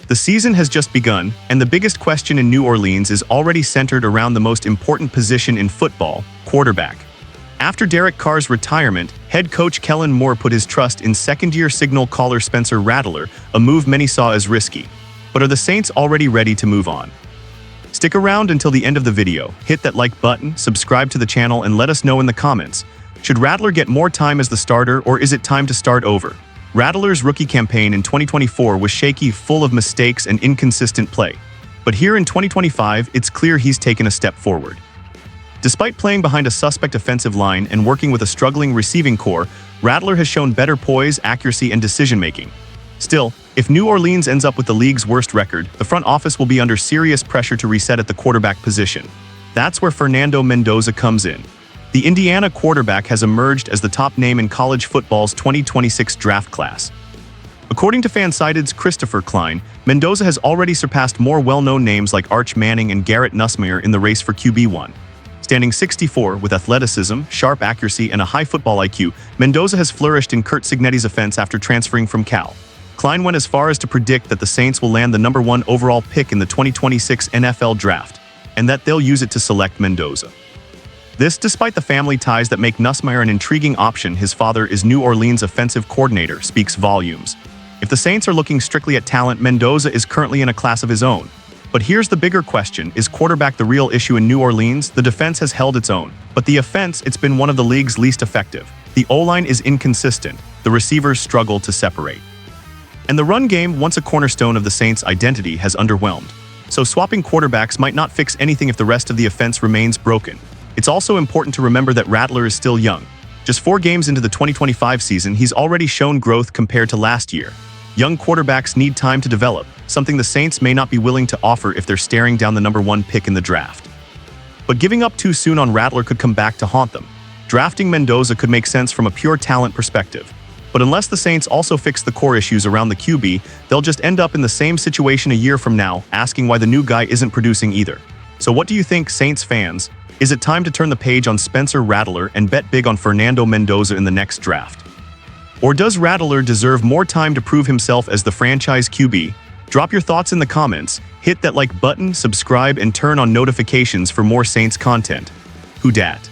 The season has just begun, and the biggest question in New Orleans is already centered around the most important position in football, quarterback. After Derek Carr's retirement, head coach Kellen Moore put his trust in second-year signal caller Spencer Rattler, a move many saw as risky. But are the Saints already ready to move on? Stick around until the end of the video, hit that like button, subscribe to the channel, and let us know in the comments. Should Rattler get more time as the starter, or is it time to start over? Rattler's rookie campaign in 2024 was shaky, full of mistakes and inconsistent play. But here in 2025, it's clear he's taken a step forward. Despite playing behind a suspect offensive line and working with a struggling receiving core, Rattler has shown better poise, accuracy, and decision-making. Still, if New Orleans ends up with the league's worst record, the front office will be under serious pressure to reset at the quarterback position. That's where Fernando Mendoza comes in. The Indiana quarterback has emerged as the top name in college football's 2026 draft class. According to Fansided's Christopher Klein, Mendoza has already surpassed more well-known names like Arch Manning and Garrett Nussmeier in the race for QB1. Standing 64 with athleticism, sharp accuracy, and a high football IQ, Mendoza has flourished in Curt Cignetti's offense after transferring from Cal. Klein went as far as to predict that the Saints will land the #1 overall pick in the 2026 NFL Draft, and that they'll use it to select Mendoza. This despite the family ties that make Nussmeier an intriguing option. His father is New Orleans offensive coordinator, speaks volumes. If the Saints are looking strictly at talent, Mendoza is currently in a class of his own. But here's the bigger question: is quarterback the real issue in New Orleans? The defense has held its own, but the offense, it's been one of the league's least effective. The O-line is inconsistent, the receivers struggle to separate. And the run game, once a cornerstone of the Saints' identity, has underwhelmed. So swapping quarterbacks might not fix anything if the rest of the offense remains broken. It's also important to remember that Rattler is still young. Just 4 games into the 2025 season, he's already shown growth compared to last year. Young quarterbacks need time to develop, something the Saints may not be willing to offer if they're staring down the #1 pick in the draft. But giving up too soon on Rattler could come back to haunt them. Drafting Mendoza could make sense from a pure talent perspective. But unless the Saints also fix the core issues around the QB, they'll just end up in the same situation a year from now, asking why the new guy isn't producing either. So what do you think, Saints fans? Is it time to turn the page on Spencer Rattler and bet big on Fernando Mendoza in the next draft? Or does Rattler deserve more time to prove himself as the franchise QB? Drop your thoughts in the comments, hit that like button, subscribe, and turn on notifications for more Saints content. Who dat?